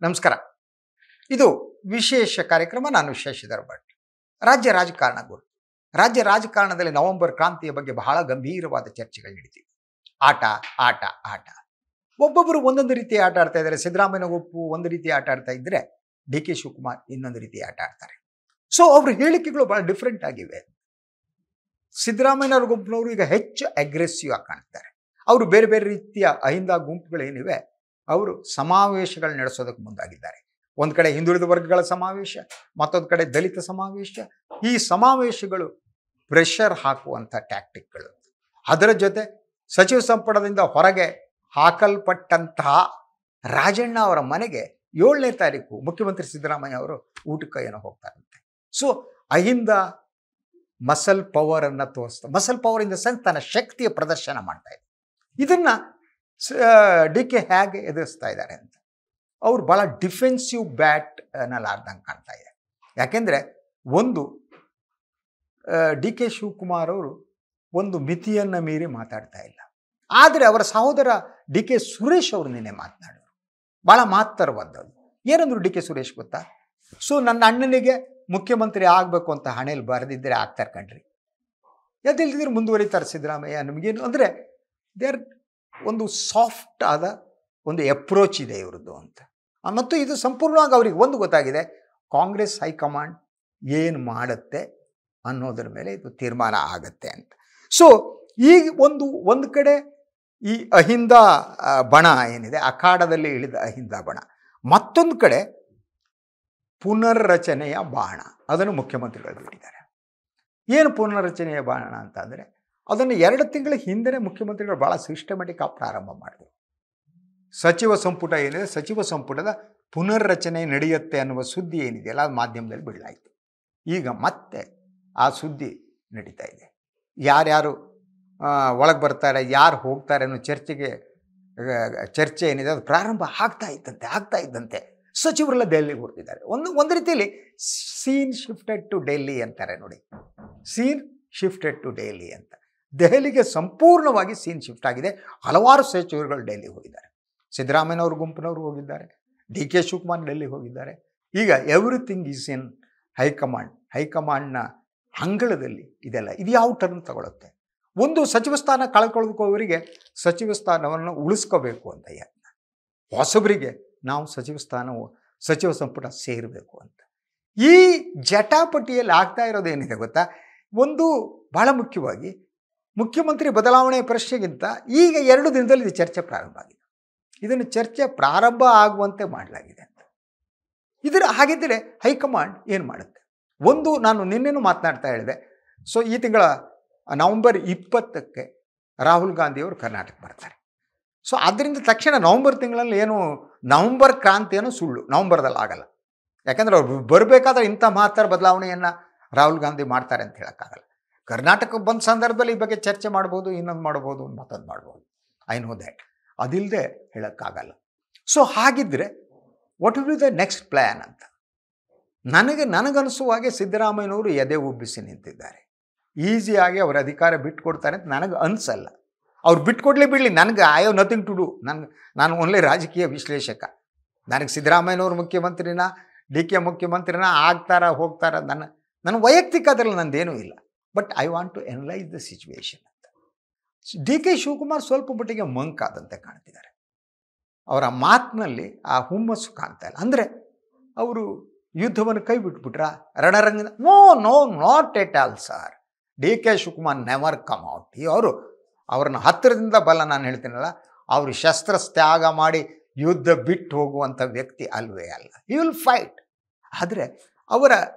ನಮಸ್ಕಾರ. ಇದು ವಿಶೇಷ ಕಾರ್ಯಕ್ರಮ. ನಾನು ಶಶಿಧರ್ ಭಟ್. ರಾಜ್ಯ ರಾಜಕಾರಣದಲ್ಲಿ ನವೆಂಬರ್ ಕ್ರಾಂತಿಯ ಬಗ್ಗೆ ಬಹಳ ಗಂಭೀರವಾದ ಚರ್ಚೆಗಳು ನಡೀತಿವೆ. ಆಟ ಒಬ್ಬೊಬ್ಬರು ಒಂದೊಂದು ರೀತಿ ಆಟ ಆಡ್ತಾ ಇದ್ದಾರೆ. ಸಿದ್ದರಾಮಯ್ಯ ಒಪ್ಪು ಒಂದು ರೀತಿ ಆಟ ಆಡ್ತಾ ಇದ್ರೆ ಡಿ ಕೆ ಶಿವಕುಮಾರ್ ಇನ್ನೊಂದು ರೀತಿ ಆಟ ಆಡ್ತಾರೆ. ಸೊ ಅವ್ರ ಹೇಳಿಕೆಗಳು ಬಹಳ ಡಿಫ್ರೆಂಟ್ ಆಗಿವೆ. ಸಿದ್ದರಾಮಯ್ಯನವ್ರ ಗುಂಪಿನವರು ಈಗ ಹೆಚ್ಚು ಅಗ್ರೆಸಿವ್ ಆಗಿ ಕಾಣ್ತಾರೆ. ಅವರು ಬೇರೆ ಬೇರೆ ರೀತಿಯ ಅಹಿಂದ ಗುಂಪುಗಳೇನಿವೆ ಅವರು ಸಮಾವೇಶಗಳು ನಡೆಸೋದಕ್ಕೆ ಮುಂದಾಗಿದ್ದಾರೆ. ಒಂದು ಕಡೆ ಹಿಂದುಳಿದ ವರ್ಗಗಳ ಸಮಾವೇಶ, ಮತ್ತೊಂದು ಕಡೆ ದಲಿತ ಸಮಾವೇಶ. ಈ ಸಮಾವೇಶಗಳು ಪ್ರೆಷರ್ ಹಾಕುವಂಥ ಟ್ಯಾಕ್ಟಿಕ್ಗಳು. ಅದರ ಜೊತೆ ಸಚಿವ ಸಂಪುಟದಿಂದ ಹೊರಗೆ ಹಾಕಲ್ಪಟ್ಟಂತಹ ರಾಜಣ್ಣ ಅವರ ಮನೆಗೆ 7ನೇ ತಾರೀಕು ಮುಖ್ಯಮಂತ್ರಿ ಸಿದ್ದರಾಮಯ್ಯ ಅವರು ಊಟಕ್ಕೆ ಏನೋ ಹೋಗ್ತಾರಂತೆ. ಸೊ ಅಹಿಂದ ಮಸಲ್ ಪವರ್ ಅನ್ನು ತೋರಿಸ್ತಾ, muscle power in the sense ತನ್ನ ಶಕ್ತಿಯ ಪ್ರದರ್ಶನ ಮಾಡ್ತಾ ಇದೆ. ಇದನ್ನ ಡಿ ಕೆ ಹೇಗೆ ಎದುರಿಸ್ತಾ ಇದ್ದಾರೆ ಅಂತ ಅವ್ರು ಭಾಳ ಡಿಫೆನ್ಸಿವ್ ಬ್ಯಾಟ್ ನಲ್ಲಾರ್ದಂಗೆ ಕಾಣ್ತಾ ಇದೆ. ಯಾಕೆಂದರೆ ಒಂದು ಡಿ ಕೆ ಶಿವಕುಮಾರ್ ಅವರು ಒಂದು ಮಿತಿಯನ್ನು ಮೀರಿ ಮಾತಾಡ್ತಾ ಇಲ್ಲ. ಆದರೆ ಅವರ ಸಹೋದರ ಡಿ ಕೆ ಸುರೇಶ್ ಅವರು ನಿನ್ನೆ ಮಾತನಾಡಿದರು, ಭಾಳ ಮಾತರವಾದದ್ದು. ಏನಂದ್ರು ಡಿ ಕೆ ಸುರೇಶ್ ಗೊತ್ತಾ? ಸೊ ನನ್ನ ಅಣ್ಣನಿಗೆ ಮುಖ್ಯಮಂತ್ರಿ ಆಗಬೇಕು ಅಂತ ಹಣೆಯಲ್ಲಿ ಬರೆದಿದ್ದರೆ ಆಗ್ತಾರೆ ಕಣ್ರಿ, ಎದ್ದಿಲ್ದಿದ್ರೆ ಮುಂದುವರಿತಾರೆ ಸಿದ್ದರಾಮಯ್ಯ. ನಮಗೇನು ಅಂದರೆ ದೇರ್ ಒಂದು ಸಾಫ್ಟ್ ಆದ ಒಂದು ಅಪ್ರೋಚ್ ಇದೆ ಇವ್ರದ್ದು ಅಂತ. ಮತ್ತು ಇದು ಸಂಪೂರ್ಣವಾಗಿ ಅವ್ರಿಗೆ ಒಂದು ಗೊತ್ತಾಗಿದೆ, ಕಾಂಗ್ರೆಸ್ ಹೈಕಮಾಂಡ್ ಏನು ಮಾಡುತ್ತೆ ಅನ್ನೋದ್ರ ಮೇಲೆ ಇದು ತೀರ್ಮಾನ ಆಗತ್ತೆ ಅಂತ. ಸೊ ಈಗ ಒಂದು ಕಡೆ ಈ ಅಹಿಂದ ಬಣ ಏನಿದೆ, ಅಖಾಡದಲ್ಲಿ ಇಳಿದ ಅಹಿಂದ ಬಣ, ಮತ್ತೊಂದು ಕಡೆ ಪುನರ್ರಚನೆಯ ಬಾಣ, ಅದನ್ನು ಮುಖ್ಯಮಂತ್ರಿಗಳು ಬಿಟ್ಟಿದ್ದಾರೆ. ಏನು ಪುನರ್ರಚನೆಯ ಬಾಣ ಅಂತ ಅಂದರೆ ಅದನ್ನು 2 ತಿಂಗಳ ಹಿಂದೆ ಮುಖ್ಯಮಂತ್ರಿಗಳು ಭಾಳ ಸಿಸ್ಟಮೆಟಿಕ್ ಆಗಿ ಪ್ರಾರಂಭ ಮಾಡಿದರು. ಸಚಿವ ಸಂಪುಟ ಏನಿದೆ, ಸಚಿವ ಸಂಪುಟದ ಪುನರ್ರಚನೆ ನಡೆಯುತ್ತೆ ಅನ್ನುವ ಸುದ್ದಿ ಏನಿದೆಯಲ್ಲ ಅದು ಮಾಧ್ಯಮದಲ್ಲಿ ಬಿಡಲಾಯಿತು. ಈಗ ಮತ್ತೆ ಆ ಸುದ್ದಿ ನಡೀತಾ ಇದೆ. ಯಾರ್ಯಾರು ಒಳಗೆ ಬರ್ತಾರೆ, ಯಾರು ಹೋಗ್ತಾರೆ ಅನ್ನೋ ಚರ್ಚೆ ಏನಿದೆ ಅದು ಪ್ರಾರಂಭ ಆಗ್ತಾ ಇದ್ದಂತೆ ಸಚಿವರೆಲ್ಲ ದೆಹಲಿಗೆ ಹೊರಟಿದ್ದಾರೆ. ಒಂದು ರೀತಿಯಲ್ಲಿ ಸೀನ್ ಶಿಫ್ಟೆಡ್ ಟು ಡೆಲ್ಲಿ ಅಂತಾರೆ ನೋಡಿ, ಸೀನ್ ಶಿಫ್ಟೆಡ್ ಟು ಡೆಲ್ಲಿ ಅಂತ. ದೆಹಲಿಗೆ ಸಂಪೂರ್ಣವಾಗಿ ಸೀನ್ ಶಿಫ್ಟ್ ಆಗಿದೆ. ಹಲವಾರು ಸಚಿವರುಗಳು ಡೆಲ್ಲಿಗೆ ಹೋಗಿದ್ದಾರೆ. ಸಿದ್ದರಾಮಯ್ಯನವ್ರ ಗುಂಪಿನವರು ಹೋಗಿದ್ದಾರೆ, ಡಿ ಕೆ ಶಿವಕುಮಾರ್ ಡೆಲ್ಲಿಗೆ ಹೋಗಿದ್ದಾರೆ. ಈಗ ಎವ್ರಿಥಿಂಗ್ ಈಸ್ ಇನ್ ಹೈಕಮಾಂಡ್ನ ಅಂಗಳದಲ್ಲಿ ಇದೆಲ್ಲ. ಇದು ಯಾವ ಟರ್ನ್ ತಗೊಳುತ್ತೆ? ಒಂದು ಸಚಿವ ಸ್ಥಾನ ಕಳ್ಕೊಳ್ಳೋವರಿಗೆ ಸಚಿವ ಸ್ಥಾನವನ್ನು ಉಳಿಸ್ಕೋಬೇಕು ಅಂತ ಯತ್ನ, ಹೊಸಬರಿಗೆ ನಾವು ಸಚಿವ ಸಂಪುಟ ಸೇರಬೇಕು ಅಂತ. ಈ ಜಟಾಪಟಿಯಲ್ಲಿ ಆಗ್ತಾ ಇರೋದೇನಿದೆ ಗೊತ್ತಾ? ಒಂದು ಭಾಳ ಮುಖ್ಯವಾಗಿ ಮುಖ್ಯಮಂತ್ರಿ ಬದಲಾವಣೆಯ ಪ್ರಶ್ನೆಗಿಂತ ಈಗ 2 ದಿನದಲ್ಲಿ ಇದು ಚರ್ಚೆ ಪ್ರಾರಂಭ ಆಗಿದೆ. ಇದನ್ನು ಚರ್ಚೆ ಪ್ರಾರಂಭ ಆಗುವಂತೆ ಮಾಡಲಾಗಿದೆ ಅಂತ. ಹಾಗಿದ್ದರೆ ಹೈಕಮಾಂಡ್ ಏನು ಮಾಡುತ್ತೆ? ನಾನು ನಿನ್ನೆನೂ ಮಾತನಾಡ್ತಾ ಹೇಳಿದೆ. ಸೊ ಈ ತಿಂಗಳ ನವೆಂಬರ್ 20ಕ್ಕೆ ರಾಹುಲ್ ಗಾಂಧಿಯವರು ಕರ್ನಾಟಕ ಬರ್ತಾರೆ. ಸೊ ಅದರಿಂದ ತಕ್ಷಣ ನವೆಂಬರ್ ತಿಂಗಳಲ್ಲಿ ನವೆಂಬರ್ ಕ್ರಾಂತಿ ಏನೋ ಸುಳ್ಳು, ನವೆಂಬರ್ದಲ್ಲಿ ಆಗಲ್ಲ. ಯಾಕಂದರೆ ಅವ್ರು ಬರಬೇಕಾದ್ರೆ ಇಂಥ ಮಹತ್ತರ ಬದಲಾವಣೆಯನ್ನು ರಾಹುಲ್ ಗಾಂಧಿ ಮಾಡ್ತಾರೆ ಅಂತ ಹೇಳೋಕ್ಕಾಗಲ್ಲ. ಕರ್ನಾಟಕಕ್ಕೆ ಬಂದ ಸಂದರ್ಭದಲ್ಲಿ ಈ ಬಗ್ಗೆ ಚರ್ಚೆ ಮಾಡ್ಬೋದು, ಇನ್ನೊಂದು ಮಾಡ್ಬೋದು, ಮತ್ತೊಂದು ಮಾಡ್ಬೋದು. I know that. ಅದಿಲ್ಲದೆ ಹೇಳೋಕ್ಕಾಗಲ್ಲ. ಸೊ ಹಾಗಿದ್ದರೆ what will be the next plan ಅಂತ ನನಗನ್ನಿಸುವ ಹಾಗೆ ಸಿದ್ದರಾಮಯ್ಯನವರು ಎದೆ ಉಬ್ಬಿಸಿ ನಿಂತಿದ್ದಾರೆ. ಈಸಿಯಾಗಿ ಅವರ ಅಧಿಕಾರ ಬಿಟ್ಕೊಡ್ತಾರೆ ಅಂತ ನನಗೆ ಅನಿಸಲ್ಲ. ಅವ್ರು ಬಿಟ್ಕೊಡ್ಲಿ ಬಿಡಲಿ, ನನಗೆ I have nothing to do. ನಾನು ಓನ್ಲಿ ರಾಜಕೀಯ ವಿಶ್ಲೇಷಕ. ನನಗೆ ಸಿದ್ದರಾಮಯ್ಯನವರು ಮುಖ್ಯಮಂತ್ರಿನ, ಡಿ ಕೆ ಮುಖ್ಯಮಂತ್ರಿನ ಹೋಗ್ತಾರ ನನ್ನ ವೈಯಕ್ತಿಕ ಅದರಲ್ಲಿ ನಂದೇನೂ ಇಲ್ಲ. But I want to analyse the situation ಅಂತ. ಡಿ ಕೆ ಶಿವಕುಮಾರ್ ಸ್ವಲ್ಪ ಮಟ್ಟಿಗೆ ಮಂಕಾದಂತೆ ಕಾಣ್ತಿದ್ದಾರೆ. ಅವರ ಮಾತಿನಲ್ಲಿ ಆ ಹುಮ್ಮಸ್ಸು ಕಾಣ್ತಾ ಇಲ್ಲ. ಅಂದರೆ ಅವರು ಯುದ್ಧವನ್ನು ಕೈ ಬಿಟ್ಬಿಟ್ರಾ ರಣರಂಗದ? No not at all sir. D K Shivakumar never come out. ಅವ್ರನ್ನ ಹತ್ತಿರದಿಂದ ನಾನು ಹೇಳ್ತೀನಲ್ಲ, ಅವರು ಶಸ್ತ್ರತ್ಯಾಗ ಮಾಡಿ ಯುದ್ಧ ಬಿಟ್ಟು ಹೋಗುವಂಥ ವ್ಯಕ್ತಿ ಅಲ್ವೇ ಅಲ್ಲ. He will fight. ಆದರೆ ಅವರ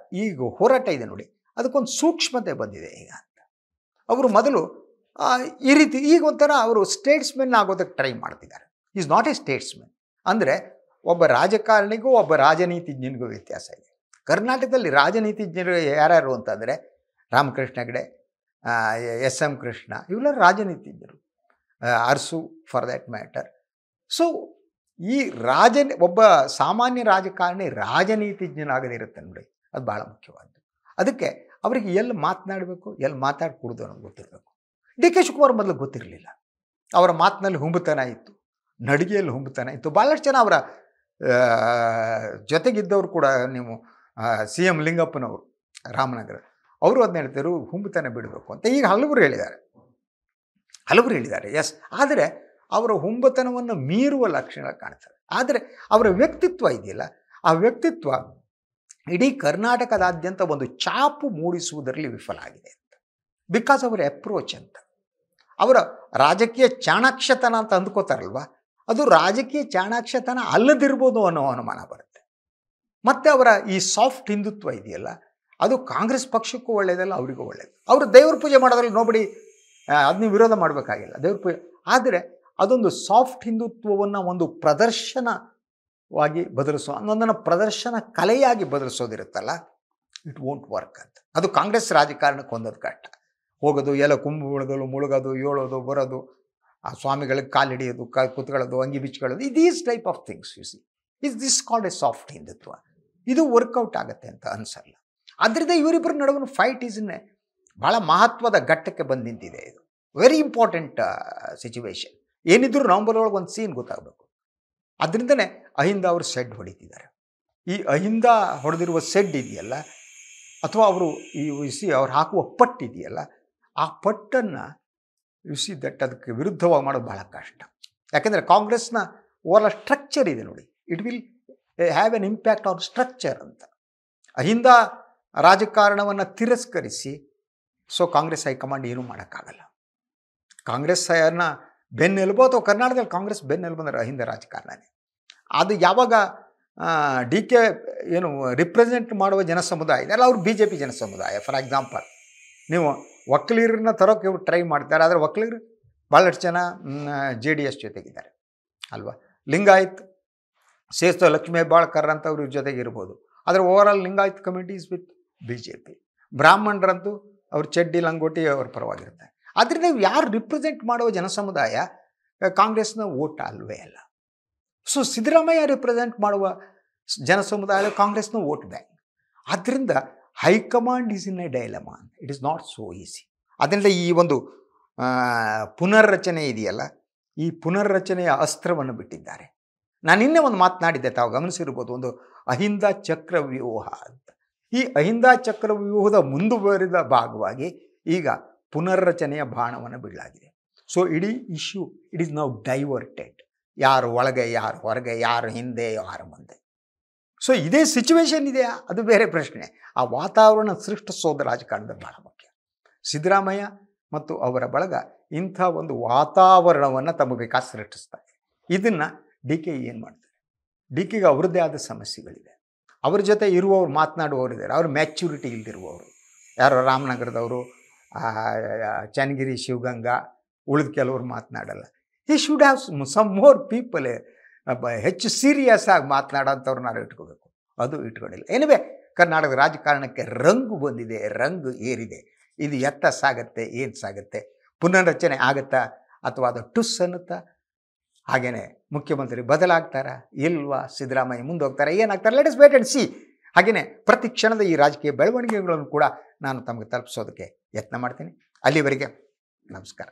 ಈಗ ಹೋರಾಟ ಇದೆ ನೋಡಿ, ಅದಕ್ಕೊಂದು ಸೂಕ್ಷ್ಮತೆ ಬಂದಿದೆ ಈಗ ಅಂತ. ಅವರು ಮೊದಲು ಈ ರೀತಿ ಈಗ ಒಂಥರ ಅವರು ಸ್ಟೇಟ್ಸ್ಮೆನ್ ಆಗೋದಕ್ಕೆ ಟ್ರೈ ಮಾಡ್ತಿದ್ದಾರೆ. Is not a statesmen. ಅಂದರೆ ಒಬ್ಬ ರಾಜಕಾರಣಿಗೂ ಒಬ್ಬ ರಾಜನೀತಿಜ್ಞನಿಗೂ ವ್ಯತ್ಯಾಸ ಇದೆ. ಕರ್ನಾಟಕದಲ್ಲಿ ರಾಜನೀತಿಜ್ಞರು ಯಾರ್ಯಾರು ಅಂತಂದರೆ ರಾಮಕೃಷ್ಣ ಹೆಗಡೆ, ಎಸ್.ಎಂ. ಕೃಷ್ಣ, ಇವೆಲ್ಲರೂ ರಾಜನೀತಿಜ್ಞರು, Arasu for that matter. So ಈ ಒಬ್ಬ ಸಾಮಾನ್ಯ ರಾಜಕಾರಣಿ ರಾಜನೀತಿಜ್ಞನಾಗದಿರುತ್ತೆ ನೋಡಿ, ಅದು ಭಾಳ ಮುಖ್ಯವಾದ್ದು. ಅದಕ್ಕೆ ಅವರಿಗೆ ಎಲ್ಲಿ ಮಾತನಾಡಬೇಕು, ಎಲ್ಲಿ ಮಾತಾಡಕೂಡದು ಅನ್ನೋದು ಗೊತ್ತಿರಬೇಕು. ಡಿ ಕೆ ಶಿವಕುಮಾರ್ ಮೊದಲು ಗೊತ್ತಿರಲಿಲ್ಲ. ಅವರ ಮಾತಿನಲ್ಲಿ ಹುಂಬುತನ ಇತ್ತು, ನಡಿಗೆಯಲ್ಲಿ ಹುಂಬುತನ ಇತ್ತು. ಭಾಳಷ್ಟು ಜನ ಅವರ ಜೊತೆಗಿದ್ದವರು ಕೂಡ ನೀವು ಸಿ ಎಂ ಲಿಂಗಪ್ಪನವರು ರಾಮನಗರ ಅವರು ಅದನ್ನ ಹೇಳ್ತಾರೆ, ಹುಂಬತನ ಬಿಡಬೇಕು ಅಂತ. ಈಗ ಹಲವರು ಹೇಳಿದ್ದಾರೆ ಎಸ್. ಆದರೆ ಅವರ ಹುಂಬತನವನ್ನು ಮೀರುವ ಲಕ್ಷಣಗಳು ಕಾಣ್ತವೆ. ಆದರೆ ಅವರ ವ್ಯಕ್ತಿತ್ವ ಇದೆಯಲ್ಲ, ಆ ವ್ಯಕ್ತಿತ್ವ ಇಡೀ ಕರ್ನಾಟಕದಾದ್ಯಂತ ಒಂದು ಛಾಪು ಮೂಡಿಸುವುದರಲ್ಲಿ ವಿಫಲ ಆಗಿದೆ ಅಂತ. ಬಿಕಾಸ್ ಅವರ ಅಪ್ರೋಚ್ ಅಂತ, ಅವರ ರಾಜಕೀಯ ಚಾಣಾಕ್ಷತನ ಅಂತ ಅಂದ್ಕೋತಾರಲ್ವ, ಅದು ರಾಜಕೀಯ ಚಾಣಾಕ್ಷತನ ಅಲ್ಲದಿರ್ಬೋದು ಅನ್ನೋ ಅನುಮಾನ ಬರುತ್ತೆ. ಮತ್ತು ಅವರ ಈ ಸಾಫ್ಟ್ ಹಿಂದುತ್ವ ಇದೆಯಲ್ಲ, ಅದು ಕಾಂಗ್ರೆಸ್ ಪಕ್ಷಕ್ಕೂ ಒಳ್ಳೆಯದಲ್ಲ, ಅವರಿಗೂ ಒಳ್ಳೆಯದು. ಅವರು ದೇವ್ರ ಪೂಜೆ ಮಾಡೋದ್ರಲ್ಲಿ ನೋಬಡಿ ಅದನ್ನ ವಿರೋಧ ಮಾಡಬೇಕಾಗಿಲ್ಲ, ದೇವ್ರ ಪೂಜೆ. ಆದರೆ ಅದೊಂದು ಸಾಫ್ಟ್ ಹಿಂದುತ್ವವನ್ನು ಒಂದು ಪ್ರದರ್ಶನವಾಗಿ ಬದಲಿಸೋ, ಒಂದನ್ನು ಪ್ರದರ್ಶನ ಕಲೆಯಾಗಿ ಬದಲಿಸೋದಿರುತ್ತಲ್ಲ, ಇಟ್ ವೋಂಟ್ ವರ್ಕ್ ಅಂತ. ಅದು ಕಾಂಗ್ರೆಸ್ ರಾಜಕಾರಣಕ್ಕೆ ಹೊಂದೋದು ಕಷ್ಟ. ಹೋಗೋದು, ಎಲ್ಲ ಕುಂಭ ಮುಳುಗೋದು, ಏಳೋದು, ಬರೋದು, ಆ ಸ್ವಾಮಿಗಳಿಗೆ ಕಾಲು ಹಿಡಿಯೋದು, ಕುತ್ಕೊಳ್ಳೋದು, ಅಂಗಿ ಬಿಚ್ಕೊಳ್ಳೋದು, these type of things you see is this called a soft Hindutva. ಇದು ವರ್ಕೌಟ್ ಆಗುತ್ತೆ ಅಂತ ಅನಿಸಲ್ಲ. ಅದರಿಂದ ಇವರಿಬ್ಬರ ನಡುವಿನ ಫೈಟ್ ಈಸ್ನೇ ಭಾಳ ಮಹತ್ವದ ಘಟ್ಟಕ್ಕೆ ಬಂದು ನಿಂತಿದೆ. ಇದು ವೆರಿ ಇಂಪಾರ್ಟೆಂಟ್ ಸಿಚುವೇಶನ್. ಏನಿದ್ರು ನವಂಬರ್ ಒಳಗೆ ಒಂದು ಸೀನ್ ಗೊತ್ತಾಗಬೇಕು. ಅದರಿಂದನೇ ಅಹಿಂದ ಅವರು ಸೆಡ್ ಹೊಡಿತಿದ್ದಾರೆ. ಈ ಅಹಿಂದ ಹೊಡೆದಿರುವ ಸೆಡ್ ಇದೆಯಲ್ಲ, ಅಥವಾ ಅವರು ಅವ್ರು ಹಾಕುವ ಪಟ್ಟು ಇದೆಯಲ್ಲ, ಆ ಪಟ್ಟನ್ನು ಅದಕ್ಕೆ ವಿರುದ್ಧವಾಗಿ ಮಾಡೋದು ಭಾಳ ಕಷ್ಟ. ಯಾಕೆಂದರೆ ಕಾಂಗ್ರೆಸ್ನ ಓವರ್ ಸ್ಟ್ರಕ್ಚರ್ ಇದೆ ನೋಡಿ, it will have an impact on structure ಅಂತ. ಅಹಿಂದ ರಾಜಕಾರಣವನ್ನು ತಿರಸ್ಕರಿಸಿ ಕಾಂಗ್ರೆಸ್ ಹೈಕಮಾಂಡ್ ಏನೂ ಮಾಡೋಕ್ಕಾಗಲ್ಲ. ಕಾಂಗ್ರೆಸ್ನ ಬೆನ್ನೆಲುಬು, ಅಥವಾ ಕರ್ನಾಟಕದಲ್ಲಿ ಕಾಂಗ್ರೆಸ್ ಬೆನ್ನೆಲುಬು ಅಂದರೆ ಅಹಿಂದ ರಾಜಕಾರಣನೇ. ಅದು ಯಾವಾಗ ಡಿ ಕೆ ಏನು ರಿಪ್ರೆಸೆಂಟ್ ಮಾಡುವ ಜನಸಮುದಾಯ ಇದೆಯಲ್ಲ, ಅವರು ಬಿ ಜೆ ಪಿ ಜನಸಮುದಾಯ. ಫಾರ್ ಎಕ್ಸಾಂಪಲ್, ನೀವು ಒಕ್ಕಲಿಗರನ್ನ ತರೋಕ್ಕೆ ಇವ್ರು ಟ್ರೈ ಮಾಡ್ತಾರೆ, ಆದರೆ ಒಕ್ಕಲಿಗರು ಭಾಳಷ್ಟು ಜನ JDS ಜೊತೆಗಿದ್ದಾರೆ ಅಲ್ವಾ. ಲಿಂಗಾಯತ್ ಸೇಸ್ತ ಲಕ್ಷ್ಮೀ ಹೆಬ್ಬಾಳ್ಕರ್ ಅಂತವ್ರು ಇವ್ರ ಜೊತೆಗೆ ಇರ್ಬೋದು, ಆದರೆ overall Lingayat committees with BJP. ಬ್ರಾಹ್ಮಣರಂತೂ ಅವ್ರ ಚಡ್ಡಿ ಲಂಗೋಟಿ ಅವ್ರ ಪರವಾಗಿರ್ತಾರೆ. ಆದರೆ ನೀವು ಯಾರು ರಿಪ್ರೆಸೆಂಟ್ ಮಾಡುವ ಜನಸಮುದಾಯ ಕಾಂಗ್ರೆಸ್ನ ಓಟ್ ಅಲ್ವೇ ಅಲ್ಲ. ಸೊ ಸಿದ್ದರಾಮಯ್ಯ ರಿಪ್ರೆಸೆಂಟ್ ಮಾಡುವ ಜನಸಮುದಾಯ ಕಾಂಗ್ರೆಸ್ನ ವೋಟ್ ಬ್ಯಾಂಕ್. ಆದ್ದರಿಂದ high command is in a dilemma. It is not so easy. ಅದರಿಂದ ಈ ಒಂದು ಪುನರ್ರಚನೆ ಇದೆಯಲ್ಲ, ಈ ಪುನರ್ರಚನೆಯ ಅಸ್ತ್ರವನ್ನು ಬಿಟ್ಟಿದ್ದಾರೆ. ನಾನು ನಿನ್ನೆ ಒಂದು ಮಾತನಾಡಿದ್ದೆ, ತಾವು ಗಮನಿಸಿರ್ಬೋದು, ಒಂದು ಅಹಿಂದ ಚಕ್ರವ್ಯೂಹ ಅಂತ. ಈ ಅಹಿಂದ ಚಕ್ರವ್ಯೂಹದ ಮುಂದುವರಿದ ಭಾಗವಾಗಿ ಈಗ ಪುನರ್ರಚನೆಯ ಬಾಣವನ್ನು ಬಿಡಲಾಗಿದೆ. ಸೊ ಇಡೀ issue it is now diverted. ಯಾರು ಒಳಗೆ, ಯಾರು ಹೊರಗೆ, ಯಾರು ಹಿಂದೆ, ಯಾರು ಮುಂದೆ. ಸೊ ಇದೇ ಸಿಚುವೇಶನ್ ಇದೆಯಾ, ಅದು ಬೇರೆ ಪ್ರಶ್ನೆ. ಆ ವಾತಾವರಣ ಸೃಷ್ಟಿಸೋದು ರಾಜಕಾರಣದಲ್ಲಿ ಭಾಳ ಮುಖ್ಯ. ಸಿದ್ದರಾಮಯ್ಯ ಮತ್ತು ಅವರ ಬಳಗ ಇಂಥ ಒಂದು ವಾತಾವರಣವನ್ನು ತಮ್ಮ ಬೇಕಾದ ಸೃಷ್ಟಿಸ್ತಾರೆ. ಇದನ್ನು ಡಿ ಕೆ ಏನು ಮಾಡ್ತಾರೆ? ಡಿ ಕೆಗೆ ಅವ್ರದ್ದೇ ಆದ ಸಮಸ್ಯೆಗಳಿದೆ. ಅವ್ರ ಜೊತೆ ಇರುವವರು, ಮಾತನಾಡುವವರಿದ್ದಾರೆ, ಅವ್ರ ಮ್ಯಾಚ್ಯೂರಿಟಿ ಇಲ್ದಿರುವವರು. ಯಾರೋ ರಾಮನಗರದವರು, ಚನ್ನಗಿರಿ, ಶಿವಗಂಗಾ, ಉಳಿದ ಕೆಲವರು ಮಾತನಾಡಲ್ಲ. He should have some more people, ಹೆಚ್ಚು ಸೀರಿಯಸ್ ಆಗಿ ಮಾತನಾಡೋಂಥವ್ರು ನಾವು ಇಟ್ಕೋಬೇಕು. ಅದು ಇಟ್ಕೊಂಡಿಲ್ಲ. ಏನಿವೆ, ಕರ್ನಾಟಕದ ರಾಜಕಾರಣಕ್ಕೆ ರಂಗು ಬಂದಿದೆ, ರಂಗು ಏರಿದೆ. ಇದು ಎತ್ತ ಸಾಗತ್ತೆ, ಏನು ಸಾಗುತ್ತೆ, ಪುನರ್ರಚನೆ ಆಗುತ್ತಾ ಅಥವಾ ಅದು ಟುಸ್ ಅನ್ನುತ್ತಾ? ಹಾಗೆಯೇ ಮುಖ್ಯಮಂತ್ರಿ ಬದಲಾಗ್ತಾರಾ ಇಲ್ವಾ, ಸಿದ್ದರಾಮಯ್ಯ ಮುಂದೆ ಹೋಗ್ತಾರೆ, ಏನಾಗ್ತಾರೆ, let us wait and see. ಹಾಗೆಯೇ ಪ್ರತಿ ಕ್ಷಣದ ಈ ರಾಜಕೀಯ ಬೆಳವಣಿಗೆಗಳನ್ನು ಕೂಡ ನಾನು ತಮಗೆ ತಲುಪಿಸೋದಕ್ಕೆ ಯತ್ನ ಮಾಡ್ತೀನಿ. ಅಲ್ಲಿವರೆಗೆ ನಮಸ್ಕಾರ.